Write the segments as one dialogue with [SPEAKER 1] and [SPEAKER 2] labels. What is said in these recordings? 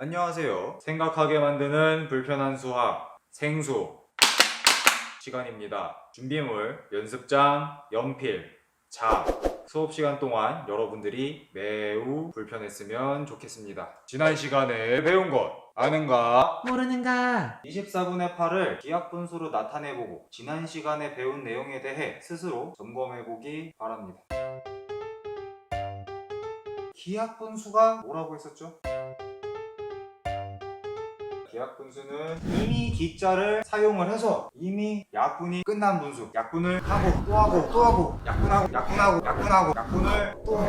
[SPEAKER 1] 안녕하세요. 생각하게 만드는 불편한 수학 생수 시간입니다. 준비물, 연습장, 연필, 자. 수업 시간 동안 여러분들이 매우 불편했으면 좋겠습니다. 지난 시간에 배운 것 아는가?
[SPEAKER 2] 모르는가?
[SPEAKER 1] 24분의 8을 기하분수로 나타내보고 지난 시간에 배운 내용에 대해 스스로 점검해보기 바랍니다. 기하분수가 뭐라고 했었죠? 기하분수는 이미 기자를 사용을 해서 이미 약분이 끝난 분수, 약분을 하고 또 하고 또 하고 약분을 또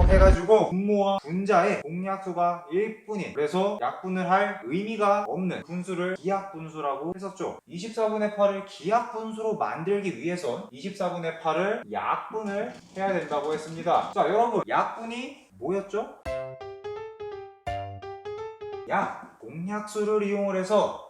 [SPEAKER 1] 해가지고 분모와 분자의 공약수가 1뿐인, 그래서 약분을 할 의미가 없는 분수를 기하분수라고 했었죠. 24분의 8을 기하분수로 만들기 위해선 24분의 8을 약분을 해야 된다고 했습니다. 자, 여러분, 약분이 뭐였죠? 공약수를 이용을 해서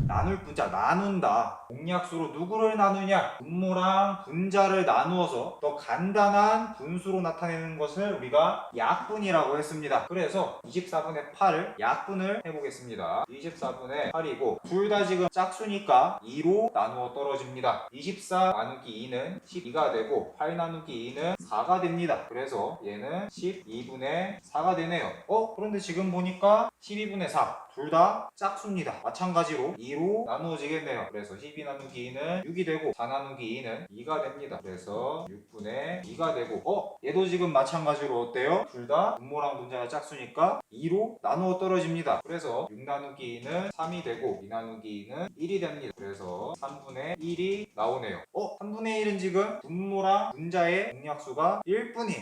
[SPEAKER 1] 나눌 분자, 나눈다. 공약수로 누구를 나누냐? 분모랑 분자를 나누어서 더 간단한 분수로 나타내는 것을 우리가 약분이라고 했습니다. 그래서 24분의 8을 약분을 해보겠습니다. 24분의 8이고 둘 다 지금 짝수니까 2로 나누어 떨어집니다. 24 나누기 2는 12가 되고 8 나누기 2는 4가 됩니다. 그래서 얘는 12분의 4가 되네요. 그런데 지금 보니까 12분의 4 둘 다 짝수입니다. 마찬가지로 2로 나누어지겠네요. 그래서 12 나누기 2는 6이 되고 4 나누기 2는 2가 됩니다. 그래서 6분의 2가 되고 얘도 지금 마찬가지로 어때요? 둘 다 분모랑 분자가 짝수니까 2로 나누어 떨어집니다. 그래서 6 나누기 2는 3이 되고 2 나누기 2는 1이 됩니다. 그래서 3분의 1이 나오네요. 3분의 1은 지금 분모랑 분자의 공약수가 1뿐이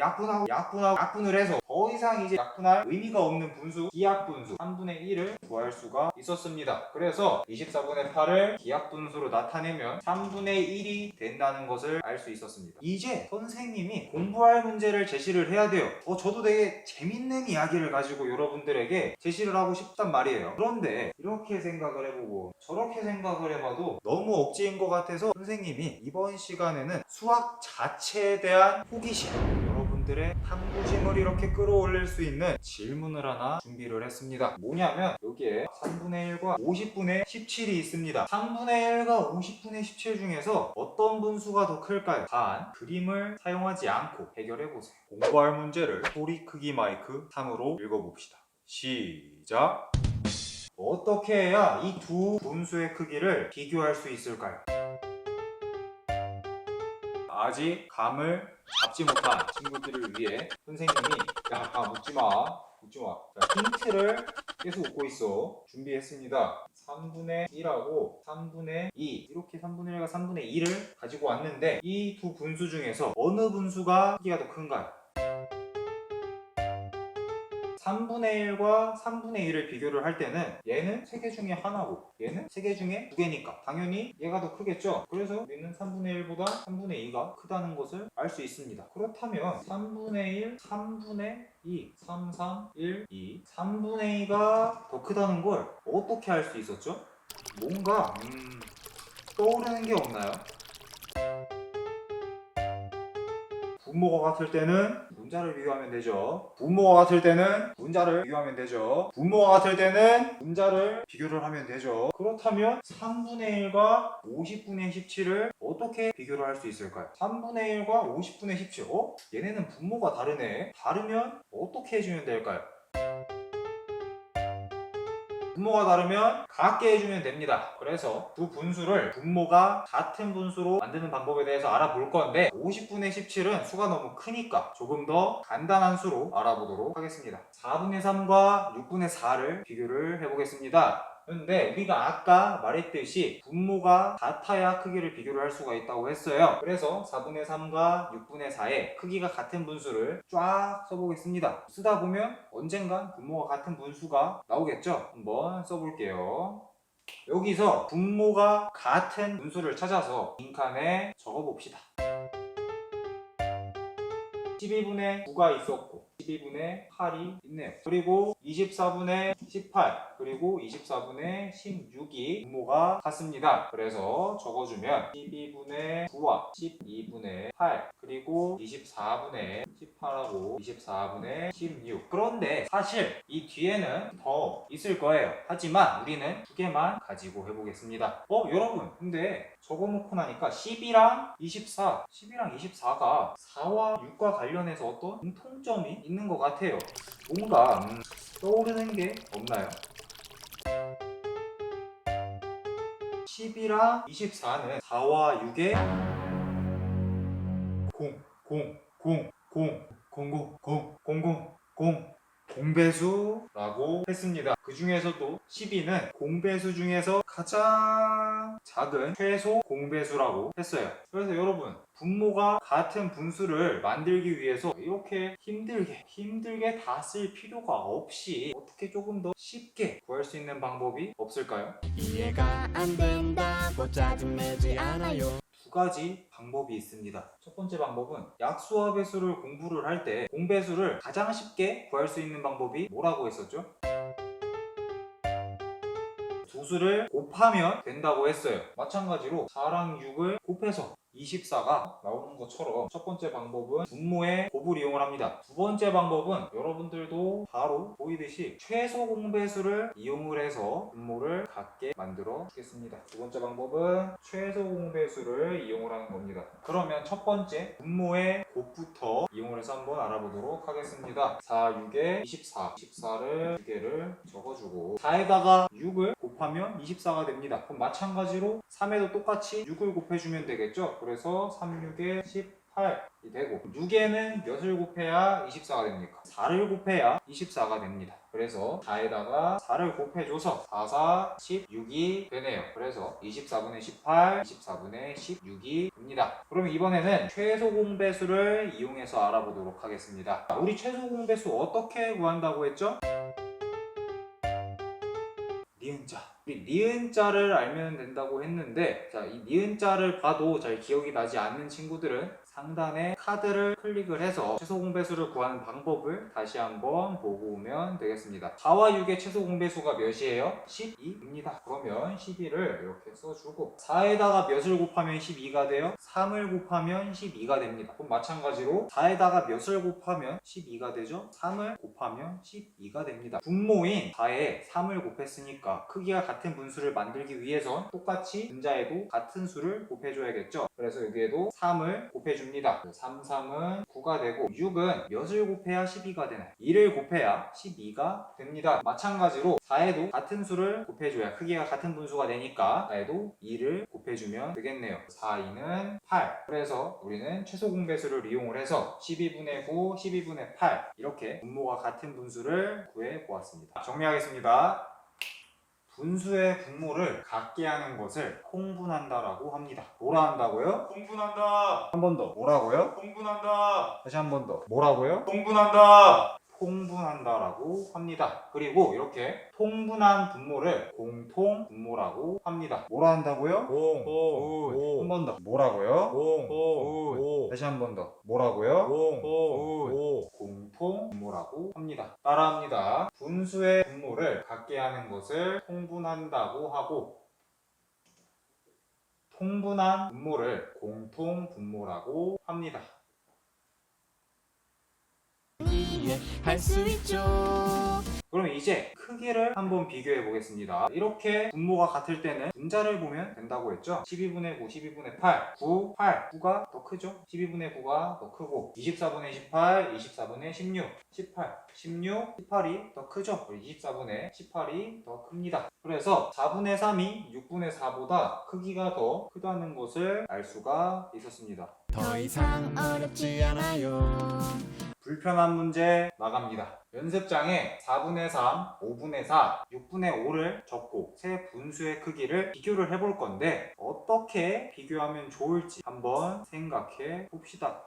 [SPEAKER 1] 약분을 해서 더 이상 이제 약분할 의미가 없는 분수, 기하분수 3분의 1을 구할 수가 있었습니다. 그래서 24분의 8을 기하분수로 나타내면 3분의 1이 된다는 것을 알 수 있었습니다. 이제 선생님이 공부할 문제를 제시를 해야 돼요. 저도 되게 재밌는 이야기를 가지고 여러분들에게 제시를 하고 싶단 말이에요. 그런데 이렇게 생각을 해보고 저렇게 생각을 해봐도 너무 억지인 것 같아서 선생님이 이번 시간에는 수학 자체에 대한 호기심, 여러분들의 탐구심을 이렇게 끌어올릴 수 있는 질문을 하나 준비를 했습니다. 뭐냐면 여기에 3분의 1과 50분의 17이 있습니다. 3분의 1과 50분의 17 중에서 어떤 분수가 더 클까요? 단, 그림을 사용하지 않고 해결해보세요. 공부할 문제를 소리 크기 마이크 3으로 읽어봅시다. 시작! 어떻게 해야 이 두 분수의 크기를 비교할 수 있을까요? 아직 감을 잡지 못한 친구들을 위해 선생님이 묻지마 힌트를 계속 웃고 있어 준비했습니다. 3분의 1하고 3분의 2 이렇게 3분의 1과 3분의 2를 가지고 왔는데 이 두 분수 중에서 어느 분수가 크기가 더 큰가요? 3분의 1과 3분의 1을 비교를 할 때는 얘는 3개 중에 하나고 얘는 3개 중에 2개니까 당연히 얘가 더 크겠죠. 그래서 우리는 3분의 1보다 3분의 2가 크다는 것을 알 수 있습니다. 그렇다면 3분의 1, 3분의 2, 3, 3, 1, 2 3분의 2가 더 크다는 걸 어떻게 알 수 있었죠? 뭔가 떠오르는 게 없나요? 분모가 같을 때는 분자를 비교하면 되죠. 분모가 같을 때는 분자를 비교하면 되죠. 분모가 같을 때는 분자를 비교를 하면 되죠. 그렇다면 3분의 1과 50분의 17을 어떻게 비교를 할 수 있을까요? 3분의 1과 50분의 17 얘네는 분모가 다르네. 다르면 어떻게 해주면 될까요? 분모가 다르면 같게 해주면 됩니다. 그래서 두 분수를 분모가 같은 분수로 만드는 방법에 대해서 알아볼 건데 50분의 17은 수가 너무 크니까 조금 더 간단한 수로 알아보도록 하겠습니다. 4분의 3과 6분의 4를 비교를 해보겠습니다. 근데 우리가 아까 말했듯이 분모가 같아야 크기를 비교를 할 수가 있다고 했어요. 그래서 4분의 3과 6분의 4의 크기가 같은 분수를 쫙 써보겠습니다. 쓰다 보면 언젠간 분모가 같은 분수가 나오겠죠? 한번 써볼게요. 여기서 분모가 같은 분수를 찾아서 빈칸에 적어봅시다. 12분의 9가 있었고 12분의 8이 있네요. 그리고 24분의 18 그리고 24분의 16이 분모가 같습니다. 그래서 적어주면 12분의 9와 12분의 8 그리고 24분의 18하고 24분의 16. 그런데 사실 이 뒤에는 더 있을 거예요. 하지만 우리는 두 개만 가지고 해보겠습니다. 여러분, 근데 적어놓고 나니까 10이랑 24, 10이랑 24가 4와 6과 관련해서 어떤 공통점이 있는 것 같아요. 뭔가 떠오르는 게 없나요? 10이랑 24는 4와 6의 0, 공배수라고 했습니다. 그 중에서도 12는 공배수 중에서 가장 작은 최소 공배수라고 했어요. 그래서 여러분, 분모가 같은 분수를 만들기 위해서 이렇게 힘들게 다 쓸 필요가 없이 어떻게 조금 더 쉽게 구할 수 있는 방법이 없을까요?
[SPEAKER 2] 이해가 안 된다고 짜증내지 않아요.
[SPEAKER 1] 두 가지 방법이 있습니다. 첫 번째 방법은 약수와 배수를 공부를 할 때 공배수를 가장 쉽게 구할 수 있는 방법이 뭐라고 했었죠? 두 수를 곱하면 된다고 했어요. 마찬가지로 4랑 6을 곱해서 24가 나오는 것처럼 첫 번째 방법은 분모의 곱을 이용을 합니다. 두 번째 방법은 여러분들도 바로 보이듯이 최소 공배수를 이용을 해서 분모를 같게 만들어 주겠습니다. 두 번째 방법은 최소 공배수를 이용을 하는 겁니다. 그러면 첫 번째 분모의 곱부터 이용을 해서 한번 알아보도록 하겠습니다. 4, 6에 24, 24를 두 개를 적어주고 4에다가 6을 곱하면 24가 됩니다. 그럼 마찬가지로 3에도 똑같이 6을 곱해주면 되겠죠? 그래서 3, 6에 18이 되고 6에는 몇을 곱해야 24가 됩니까? 4를 곱해야 24가 됩니다. 그래서 4에다가 4를 곱해줘서 4, 4, 16이 되네요. 그래서 24분의 18, 24분의 16이 됩니다. 그럼 이번에는 최소 공배수를 이용해서 알아보도록 하겠습니다. 우리 최소 공배수 어떻게 구한다고 했죠? 니은자. 우리 니은자를 알면 된다고 했는데, 자, 이 니은자를 봐도 잘 기억이 나지 않는 친구들은 상단에 카드를 클릭을 해서 최소 공배수를 구하는 방법을 다시 한번 보고 오면 되겠습니다. 4와 6의 최소 공배수가 몇이에요? 12입니다. 그러면 12를 이렇게 써주고 4에다가 몇을 곱하면 12가 돼요? 3을 곱하면 12가 됩니다. 그럼 마찬가지로 4에다가 몇을 곱하면 12가 되죠? 3을 곱하면 12가 됩니다. 분모인 4에 3을 곱했으니까 크기가 같은 분수를 만들기 위해선 똑같이 분자에도 같은 수를 곱해줘야겠죠? 그래서 여기에도 3을 곱해줍니다. 3, 3은 9가 되고 6은 몇을 곱해야 12가 되나요? 2를 곱해야 12가 됩니다. 마찬가지로 4에도 같은 수를 곱해줘야 크기가 같은 분수가 되니까 4에도 2를 곱해주면 되겠네요. 4, 2는 8. 그래서 우리는 최소 공배수를 이용을 해서 12분의 9, 12분의 8 이렇게 분모가 같은 분수를 구해 보았습니다. 정리하겠습니다. 분수의 분모를 같게 하는 것을 통분한다라고 합니다. 뭐라 한다고요?
[SPEAKER 3] 통분한다.
[SPEAKER 1] 한 번 더. 뭐라고요?
[SPEAKER 3] 통분한다.
[SPEAKER 1] 다시 한 번 더. 뭐라고요?
[SPEAKER 3] 통분한다.
[SPEAKER 1] 통분한다라고 합니다. 그리고 이렇게 통분한 분모를 공통 분모라고 합니다. 뭐라 한다고요? 한 번 더. 뭐라고요? 다시 한 번 더. 뭐라고요? 공통 분모라고 합니다. 따라합니다. 분수의 분모를 같게 하는 것을 통분한다고 하고 통분한 분모를 공통 분모라고 합니다.
[SPEAKER 2] 이해할 수 있죠.
[SPEAKER 1] 그럼 이제 크기를 한번 비교해 보겠습니다. 이렇게 분모가 같을 때는 분자를 보면 된다고 했죠? 12분의 9, 12분의 8, 9, 8, 9가 더 크죠? 12분의 9가 더 크고 24분의 18, 24분의 16, 18, 16, 18이 더 크죠? 24분의 18이 더 큽니다. 그래서 4분의 3이 6분의 4보다 크기가 더 크다는 것을 알 수가 있었습니다.
[SPEAKER 2] 더 이상 어렵지 않아요.
[SPEAKER 1] 불편한 문제 나갑니다. 연습장에 4분의 3, 5분의 4, 6분의 5를 적고 세 분수의 크기를 비교를 해볼 건데 어떻게 비교하면 좋을지 한번 생각해 봅시다.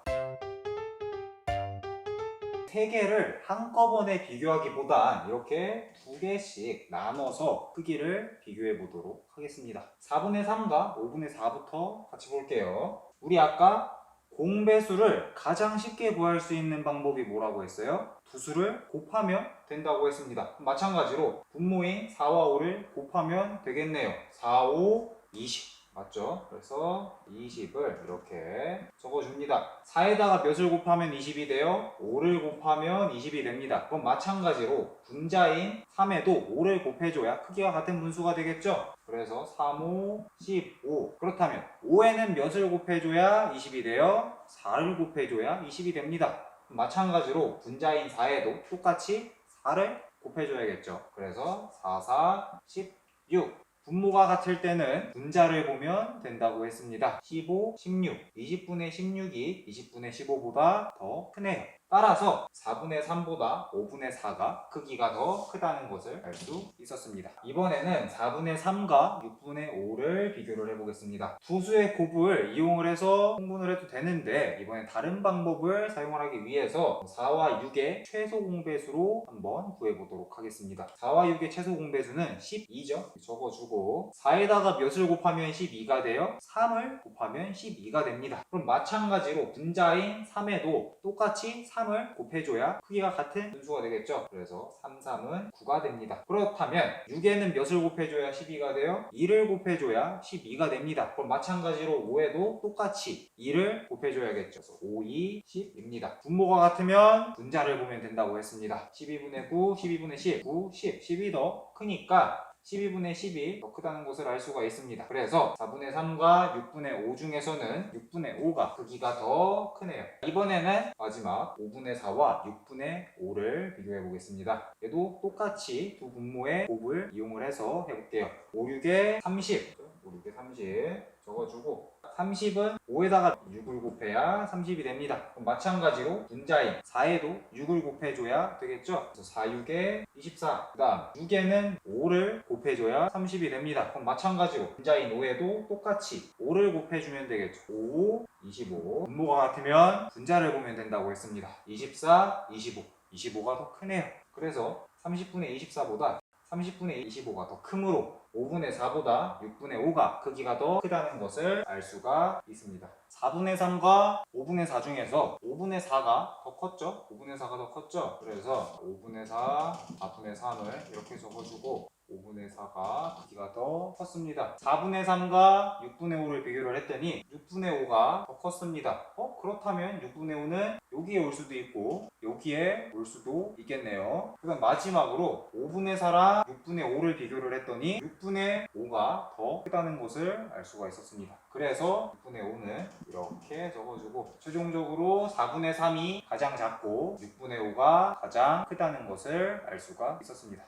[SPEAKER 1] 세 개를 한꺼번에 비교하기보단 이렇게 두 개씩 나눠서 크기를 비교해 보도록 하겠습니다. 4분의 3과 5분의 4부터 같이 볼게요. 우리 아까 공배수를 가장 쉽게 구할 수 있는 방법이 뭐라고 했어요? 두 수를 곱하면 된다고 했습니다. 마찬가지로 분모인 4와 5를 곱하면 되겠네요. 4, 5, 20. 맞죠? 그래서 20을 이렇게 적어줍니다. 4에다가 몇을 곱하면 20이 돼요? 5를 곱하면 20이 됩니다. 그럼 마찬가지로 분자인 3에도 5를 곱해줘야 크기가 같은 분수가 되겠죠? 그래서 3, 5, 15. 그렇다면 5에는 몇을 곱해줘야 20이 돼요? 4를 곱해줘야 20이 됩니다. 마찬가지로 분자인 4에도 똑같이 4를 곱해줘야겠죠. 그래서 4, 4, 16. 분모가 같을 때는 분자를 보면 된다고 했습니다. 15, 16. 20분의 16이 20분의 15보다 더 크네요. 따라서 4분의 3보다 5분의 4가 크기가 더 크다는 것을 알 수 있었습니다. 이번에는 4분의 3과 6분의 5를 비교를 해보겠습니다. 두 수의 곱을 이용을 해서 통분을 해도 되는데 이번엔 다른 방법을 사용을 하기 위해서 4와 6의 최소 공배수로 한번 구해보도록 하겠습니다. 4와 6의 최소 공배수는 12죠. 적어주고 4에다가 몇을 곱하면 12가 돼요? 3을 곱하면 12가 됩니다. 그럼 마찬가지로 분자인 3에도 똑같이 3을 곱해줘야 크기가 같은 분수가 되겠죠. 그래서 3, 3은 9가 됩니다. 그렇다면 6에는 몇을 곱해줘야 12가 돼요? 2를 곱해줘야 12가 됩니다. 그럼 마찬가지로 5에도 똑같이 2를 곱해줘야겠죠. 그래서 5, 2, 10입니다. 분모가 같으면 분자를 보면 된다고 했습니다. 12분의 9, 12분의 10, 9, 10, 10이 더 크니까 12분의 10이 더 크다는 것을 알 수가 있습니다. 그래서 4분의 3과 6분의 5 중에서는 6분의 5가 크기가 더 크네요. 이번에는 마지막 5분의 4와 6분의 5를 비교해 보겠습니다. 얘도 똑같이 두 분모의 곱을 이용을 해서 해볼게요. 5, 6에 30, 5, 6에 30 적어주고 30은 5에다가 6을 곱해야 30이 됩니다. 그럼 마찬가지로 분자인 4에도 6을 곱해줘야 되겠죠? 그래서 4, 6에 24. 그 다음 6에는 5를 곱해줘야 30이 됩니다. 그럼 마찬가지로 분자인 5에도 똑같이 5를 곱해주면 되겠죠. 5, 25. 분모가 같으면 분자를 보면 된다고 했습니다. 24, 25. 25가 더 크네요. 그래서 30분의 24보다 30분의 25가 더 크므로 5분의 4보다 6분의 5가 크기가 더 크다는 것을 알 수가 있습니다. 4분의 3과 5분의 4 중에서 5분의 4가 더 컸죠? 5분의 4가 더 컸죠? 그래서 5분의 4, 4분의 3을 이렇게 적어주고 5분의 4가 크기가 더 컸습니다. 4분의 3과 6분의 5를 비교를 했더니 6분의 5가 더 컸습니다. 그렇다면 6분의 5는 여기에 올 수도 있고 여기에 올 수도 있겠네요. 그다음 마지막으로 5분의 4랑 6분의 5를 비교를 했더니 6분의 5가 더 크다는 것을 알 수가 있었습니다. 그래서 6분의 5는 이렇게 적어주고 최종적으로 4분의 3이 가장 작고 6분의 5가 가장 크다는 것을 알 수가 있었습니다.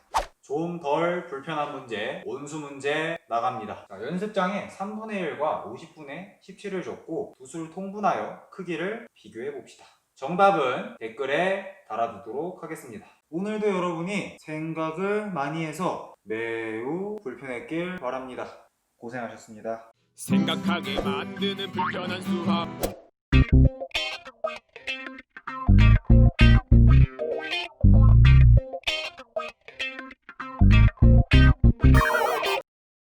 [SPEAKER 1] 좀 덜 불편한 문제, 온수 문제 나갑니다. 자, 연습장에 3분의 1과 50분의 17을 줬고 두 수를 통분하여 크기를 비교해 봅시다. 정답은 댓글에 달아두도록 하겠습니다. 오늘도 여러분이 생각을 많이 해서 매우 불편했길 바랍니다. 고생하셨습니다.
[SPEAKER 2] 생각하게 만드는 불편한 수학